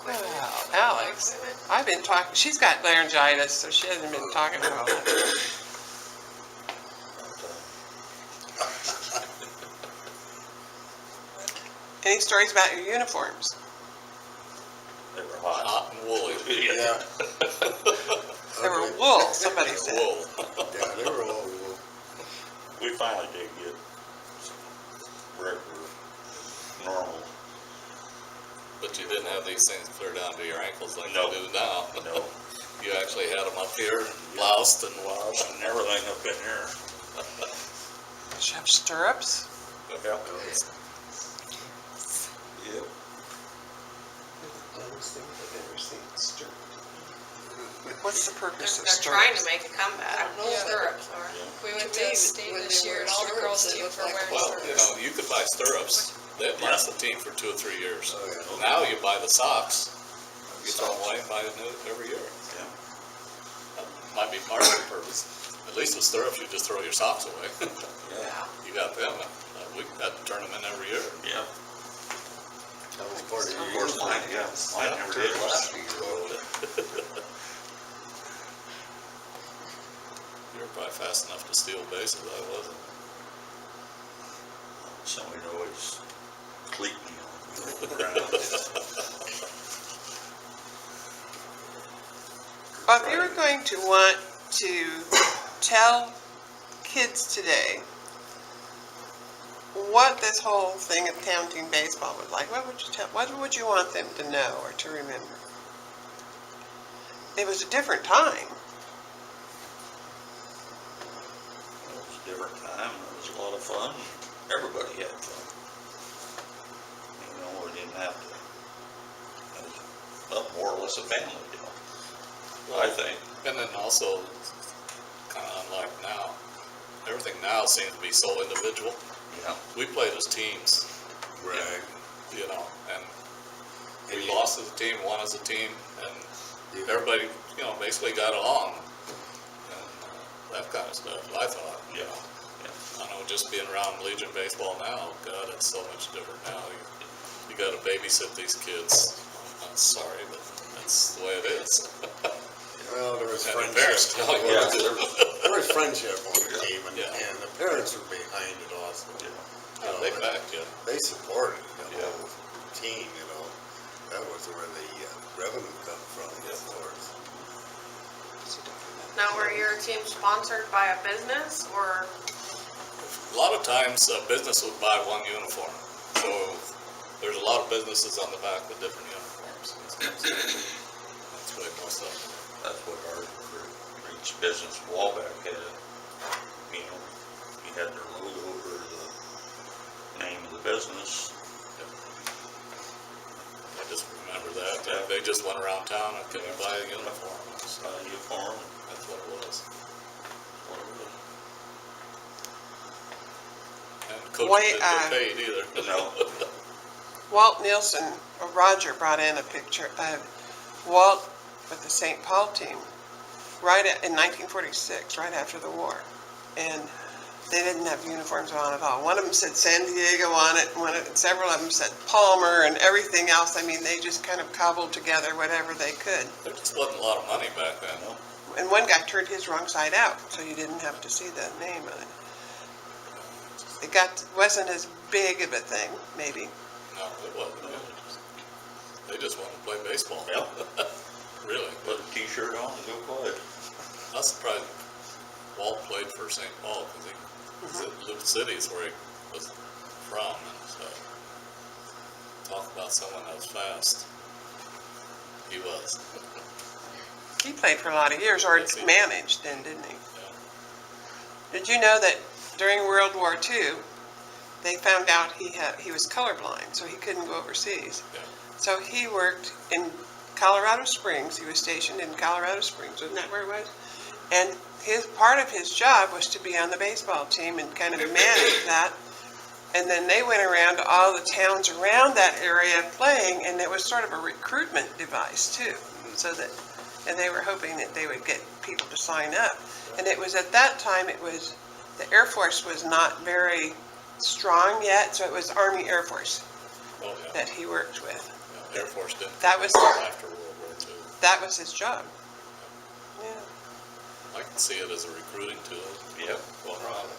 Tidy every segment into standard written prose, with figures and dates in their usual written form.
Well, Alyx, I've been talking, she's got laryngitis, so she hasn't been talking a lot. Any stories about your uniforms? They were hot and woolly. Yeah. They were wool, somebody said. Wool. Yeah, they were all wool. We finally did get regular, normal. But you didn't have these things clear down to your ankles like No. you do now. No. You actually had them up here, bloused and Washed and everything up in here. Did you have stirrups? Yep. Yep. What's the purpose of They're trying to stirrups? make a comeback. I don't know. Stirrups are. We went To to me, state when this they year were and all the girls' stirrups, they teams looked were like wearing well, stirrups. you could buy stirrups. They'd last the team for 2 or 3 years. Oh, yeah. Now you buy the socks. You throw them away and buy a new every year. Yeah. That might be part of the purpose. At least with stirrups, you just throw your socks away. Yeah. You got them. We had to turn them in every year. Yeah. That was part of Of your course, uniform. mine, yeah, mine never did last year. You were probably fast enough to steal bases. I wasn't. Somebody always cleat me on the ground. Well, if you were going to want to tell kids today what this whole thing of counting baseball was like, what would you want them to know or to remember? It was a different time. It was a different time. It was a lot of fun. Everybody had fun. You know, we didn't have to. It was more or less a family deal, I think. And then also, kind of unlike now, everything now seems to be so individual. Yeah. We played as teams, Right. you know, and And we you- lost as a team, won as a team, and Yeah. everybody, you know, basically got along. And that kind of stuff, I thought. Yeah. I know just being around Legion baseball now, God, it's so much different now. You got to babysit these kids. I'm sorry, but that's the way it is. Well, there was And the friendship. parents tell you Yeah, what to there do. was, There was friendship on the team, and, Yeah. and the parents were behind it also. yeah. Yeah, they backed you. They supported the Yeah. whole team, you know. That was where the revenue come from, of course. Now, were your team sponsored by a business or? A lot of times, a business would buy one uniform. So there's a lot of businesses on the back with different uniforms. That's the way most of them. That's what our, for each business Wallback had, you know, you had their logo or the name of the business. I just remember that. They just went around town and could buy a uniform. Uniform, That's what it was. what it was. And coaches Why, didn't get paid either. No. Walt Nielsen, or Roger, brought in a picture of Walt with the St. Paul team in 1946, right after the war. And they didn't have uniforms on at all. One of them said San Diego on it, and several of them said Palmer and everything else. I mean, they just kind of cobbled together whatever they could. There just wasn't a lot of money back then. No. And one guy turned his wrong side out, so you didn't have to see the name on it. Wasn't as big of a thing, maybe. No, it wasn't. They just wanted to play baseball. Yeah. Really. Put a t-shirt on and go play. I was surprised Walt played for St. Paul because he was at Luke City's where he was from and stuff. Talk about someone that was fast. He was. He played for a lot of years, or Yes, he did. managed then, didn't he? Yeah. Did you know that during World War II, they found out he was colorblind, so he couldn't go overseas. Yeah. So he worked in Colorado Springs. He was stationed in Colorado Springs, wasn't that where it was? And part of his job was to be on the baseball team and kind of manage that. And then they went around to all the towns around that area playing, and it was sort of a recruitment device too. And they were hoping that they would get people to sign up. And it was at that time, the Air Force was not very strong yet, so it was Army Air Force Oh, yeah. that he worked with. Yeah. Air Force didn't. That was- After World War II. That was his job. Yeah. I can see it as a recruiting tool. Yep. Going around.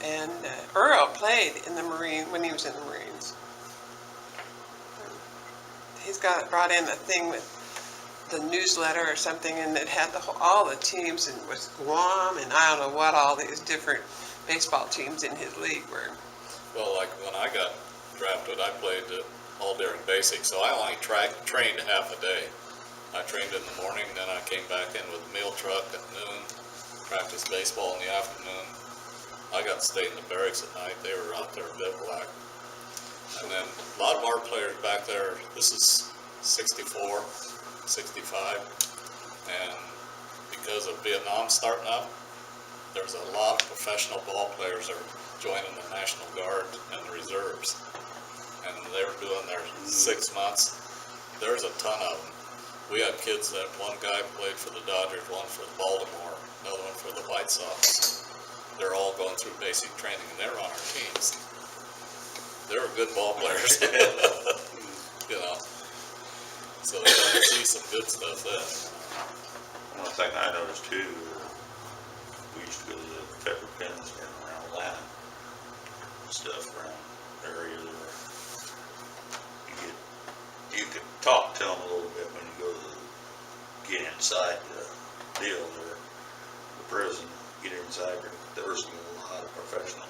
And Earl played in the Marine when he was in the Marines. He's got brought in a thing with the newsletter or something, and it had all the teams, and was Guam and I don't know what, all these different baseball teams in his league were. Well, like when I got drafted, I played all during basic, so I only trained half a day. I trained in the morning, then I came back in with a meal truck at noon, practiced baseball in the afternoon. I got to stay in the barracks at night. They were out there bivouac. And then a lot of our players back there, this is 64, 65, and because of Vietnam starting up, there's a lot of professional ball players that are joining the National Guard and the reserves. And they were doing their 6 months. There's a ton of them. We had kids that one guy played for the Dodgers, one for the Baltimore, another one for the White Sox. They're all going through basic training, and they're on our teams. They were good ball players, you know. So they got to see some good stuff then. One thing I noticed too, we used to go to the pepper pins down around Atlanta and stuff around the area there. You could talk to them a little bit when you go to get inside the deal there, the prison, get inside there. There was a lot of professional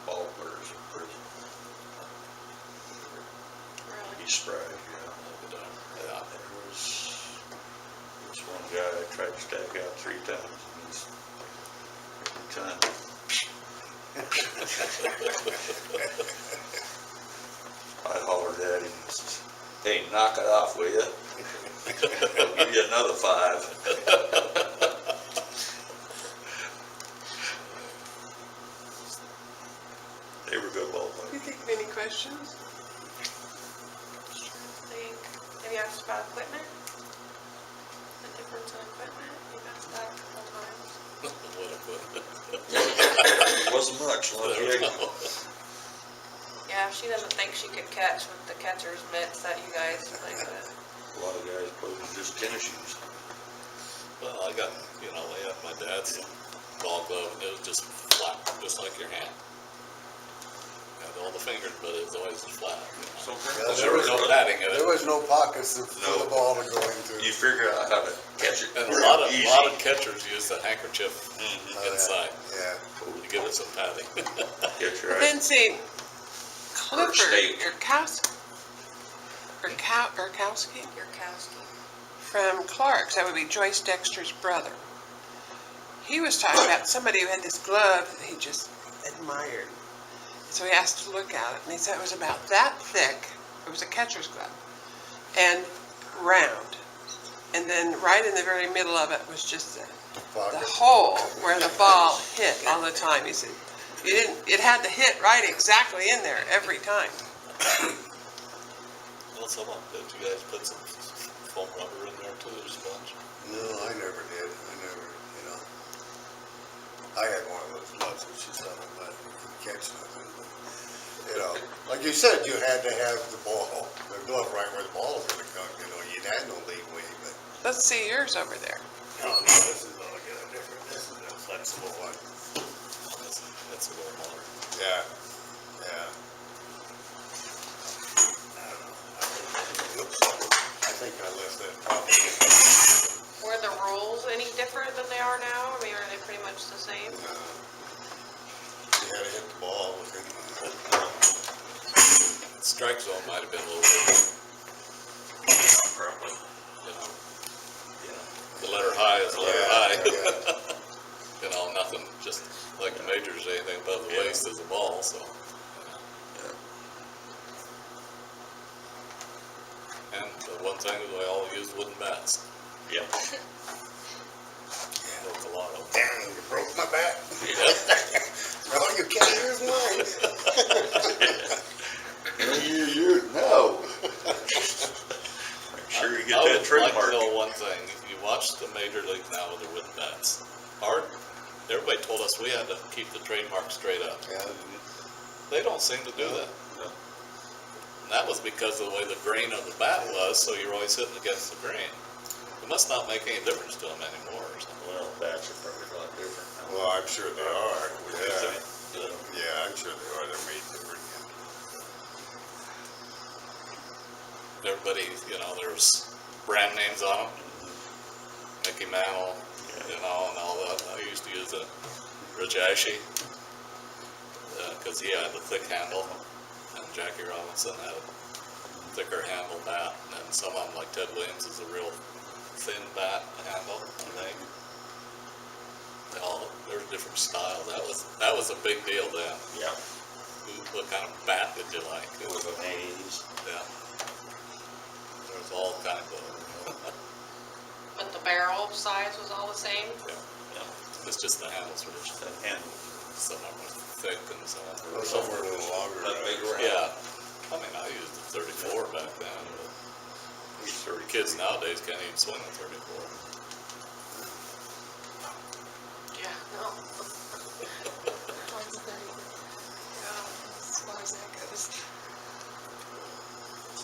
ball players in prison. Really? He's surprised, yeah. Yeah. There was this one guy I tried to stack out 3 times, and he's every time. I hollered at him and says, "Hey, knock it off, will you? I'll give you another 5. They were good ball Do you players. think of any questions? Have you asked about equipment? The difference in equipment? You've asked that a couple times. What equipment? It wasn't much, like, Yeah, she doesn't think she could catch with the catcher's mitts that you guys play with. a lot of guys played with just tennis shoes. Well, I got, you know, I had my dad's ball glove, and it was just flat, just like your hand. Had all the fingers, but it was always flat. You know? Yeah, There was no padding in There it. was no pockets for the ball to go into. You figure out how to catch it And a real lot of easy. catchers use the handkerchief Oh, yeah. inside Yeah. to give it some padding. Get your But then see, Clifford, steak. Urkowski Yurkowski. from Clark's, that would be Joyce Dexter's brother. He was talking about somebody who had this glove that he just admired. So he asked to look at it, and he said it was about that thick. It was a catcher's glove, and round. And then right in the very middle of it was just the Pocket. hole where the ball hit all the time. He said it had to hit right exactly in there every time. Well, some of them, did you guys put some foam rubber in there too, sponge? No, I never did. I never, I had one of those gloves that she said, but catch nothing. But, like you said, you had to have the glove right where the ball was going to come. You had no leeway, but. Let's see yours over there. No, this is altogether different. This is a flexible one. That's a little more. Yeah, yeah. I don't know. Oops. I think I left that probably. Were the rules any different than they are now? I mean, are they pretty much the same? You had to hit the ball within. Strike zone might have been a little bit, Probably. you know. The letter high is the letter high. Yeah. You know, nothing, just like the majors, anything above the waist is a ball, so. And the one thing is we all use wooden bats. Yep. Broke a lot of them. Damn, you broke my back. Yep. No, you can't use mine. No. Make sure you get I that would trademark. like to know one thing, if you watch the major league now with the wooden bats, everybody told us we had to keep the trademark straight up. Yeah. They don't seem to do that. No. And that was because of the way the grain of the bat was, so you're always hitting against the grain. It must not make any difference to them anymore or something. Well, bats are probably a lot different now. Well, I'm sure they are, yeah. Yeah. Yeah, I'm sure they are, they're made different. Everybody, there's brand names on them. Mickey Mantle, and all that. I used to use a Rajashi, because he had the thick handle, and Jackie Robinson had a thicker handle bat, and then some of them, like Ted Williams, is a real thin bat handle, I think. There's different styles. That was a big deal then. Yeah. What kind of bat did you like? It was an 80s. Yeah. There was all kinds of them. But the barrel size was all the same? Yeah. It's just the handles were just, That handle. some of them were thick and some of them Or were. somewhere a little longer. That big right? round. Yeah. I mean, I used the 34 back then, but He's 30 kids nowadays can't even swing a 34. Yeah, no. As far as that goes.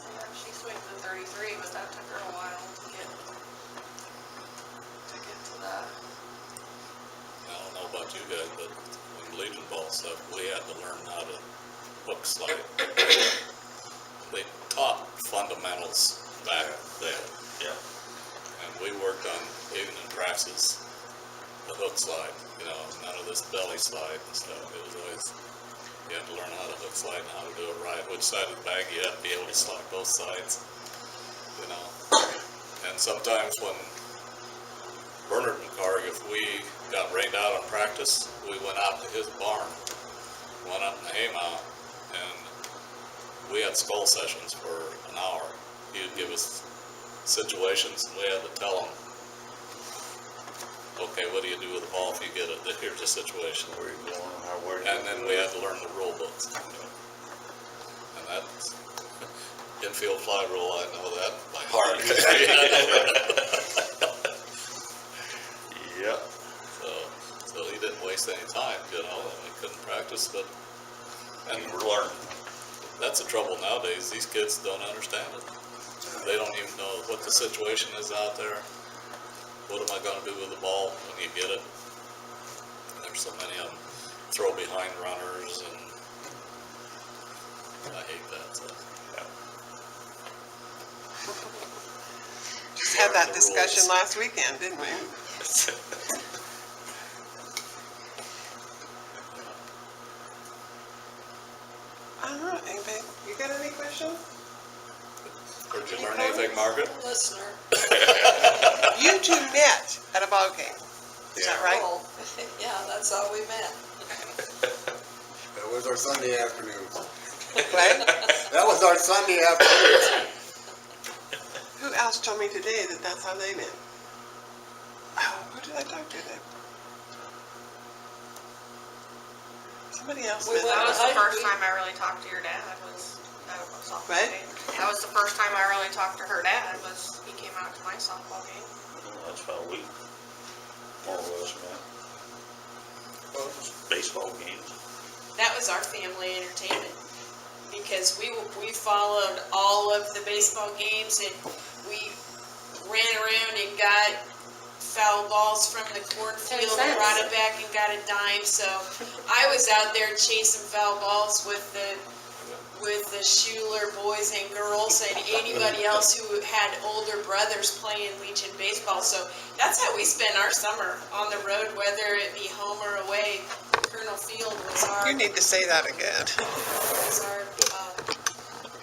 Yeah, she swings the 33, but that took her a while to get to that. I don't know about you guys, but when Legion Ball stuff, we had to learn how to hook slide. They taught fundamentals back then, Yeah. and we worked on, even in practice, the hook slide, none of this belly slide and stuff. It was always, you had to learn how to hook slide and how to do it right, which side of the bag you had to be able to slide both sides, And sometimes when Bernard McCarg, if we got rained out on practice, we went out to his barn, went up in the haymow, and we had skull sessions for an hour. He would give us situations, and we had to tell him, okay, what do you do with the ball if you get it? Here's a situation. Where you going, where you And then we had to learn the rule books. And that's infield fly rule, I know that by heart. Yep. So he didn't waste any time, and we couldn't practice, but, and We're learning. that's the trouble nowadays. These kids don't understand it. They don't even know what the situation is out there. What am I gonna do with the ball when you get it? And there's so many of them throw behind runners, and I hate that stuff. Just had that The discussion rules. last weekend, didn't we? I don't know, anybody, you got any questions? Or did you learn anything, Margaret? Listener. You two met at a ball game, is that right? Oh, yeah, that's how we met. That was our Sunday afternoon. What? That was our Sunday afternoon. Who else told me today that that's how they met? Oh, who did I talk to then? Somebody else We met. went That was the I- first we- time I really talked to your dad, was at a softball What? game. That was the first time I really talked to her dad, was he came out to my softball game. Well, that's how we more or less met. Well, it was baseball games. That was our family entertainment, because we followed all of the baseball games, and we ran around and got foul balls from the cornfield, 10 cents. brought it back and got a dime. So I was out there chasing foul balls with the Schuller boys and girls, and anybody else who had older brothers playing Legion baseball. So that's how we spent our summer on the road, whether it be home or away. Colonel Field was our You need to say that again.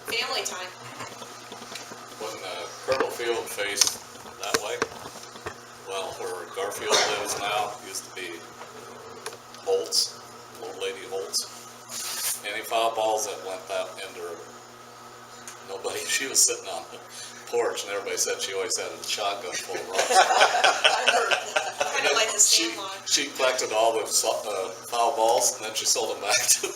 family time. When Colonel Field faced that way, well, where Garfield lives now, used to be Holtz, old lady Holtz. Any foul balls that went that into her, nobody, she was sitting on the porch, and everybody said she always had a shotgun full of rocks. I heard that. Kind of like the Sandlot. She collected all the foul balls, and then she sold them back to